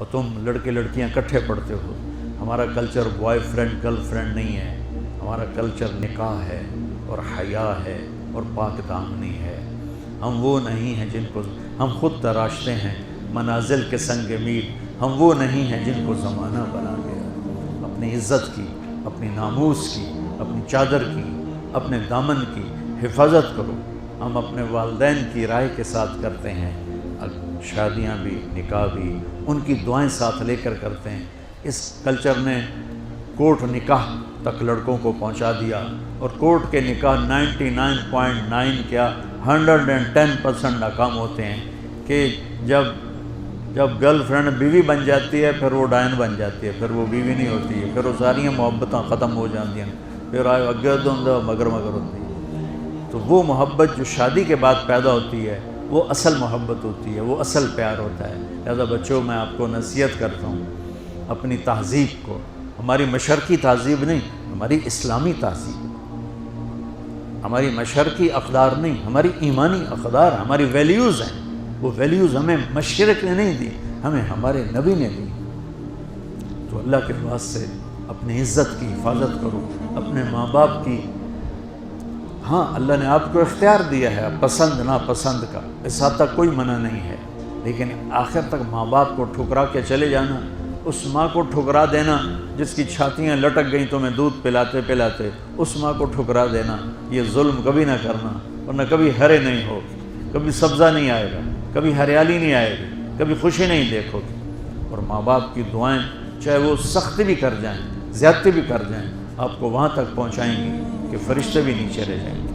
اور تم لڑکے لڑکیاں اکٹھے پڑھتے ہو۔ ہمارا culture boy friend girl friend نہیں ہے، ہمارا کلچر نکاح ہے اور حیا ہے اور پاک دامنی ہے۔ ہم وہ نہیں ہیں جن کو ہم خود تراشتے ہیں منازل کے سنگ میر، ہم وہ نہیں ہیں جن کو زمانہ بنا گیا۔ اپنی عزت کی، اپنی ناموس کی، اپنی چادر کی، اپنے دامن کی حفاظت کرو۔ ہم اپنے والدین کی رائے کے ساتھ کرتے ہیں، شادیاں بھی نکاح بھی ان کی دعائیں ساتھ لے کر کرتے ہیں۔ اس کلچر نے کورٹ نکاح تک لڑکوں کو پہنچا دیا، اور کورٹ کے نکاح 99.9 کیا 110% ناکام ہوتے ہیں کہ جب گرل فرینڈ بیوی بن جاتی ہے پھر وہ ڈائن بن جاتی ہے، پھر وہ بیوی نہیں ہوتی ہے، پھر وہ ساری محبتیں ختم ہو جاتی ہیں، پھر اگے مگر ہوتی ہے۔ تو وہ محبت جو شادی کے بعد پیدا ہوتی ہے وہ اصل محبت ہوتی ہے، وہ اصل پیار ہوتا ہے۔ لہذا بچوں، میں آپ کو نصیحت کرتا ہوں، اپنی تہذیب کو، ہماری مشرقی تہذیب نہیں، ہماری اسلامی تہذیب، ہماری مشرقی اقدار نہیں، ہماری ایمانی اقدار، ہماری ویلیوز ہیں۔ وہ ویلیوز ہمیں مشرق نے نہیں دی، ہمیں ہمارے نبی نے دی۔ تو اللہ کے واسطے اپنی عزت کی حفاظت کرو، اپنے ماں باپ کی۔ ہاں، اللہ نے آپ کو اختیار دیا ہے پسند ناپسند کا، اس حد تک کوئی منع نہیں ہے، لیکن آخر تک ماں باپ کو ٹھکرا کے چلے جانا، اس ماں کو ٹھکرا دینا جس کی چھاتیاں لٹک گئیں تمہیں دودھ پلاتے پلاتے، اس ماں کو ٹھکرا دینا، یہ ظلم کبھی نہ کرنا، ورنہ کبھی ہرے نہیں ہو، کبھی سبزہ نہیں آئے گا، کبھی ہریالی نہیں آئے گی، کبھی خوشی نہیں دیکھو گے۔ اور ماں باپ کی دعائیں چاہے وہ سختی بھی کر جائیں، زیادتی بھی کر جائیں، آپ کو وہاں تک پہنچائیں گی کہ فرشتے بھی نیچے رہ جائیں گے۔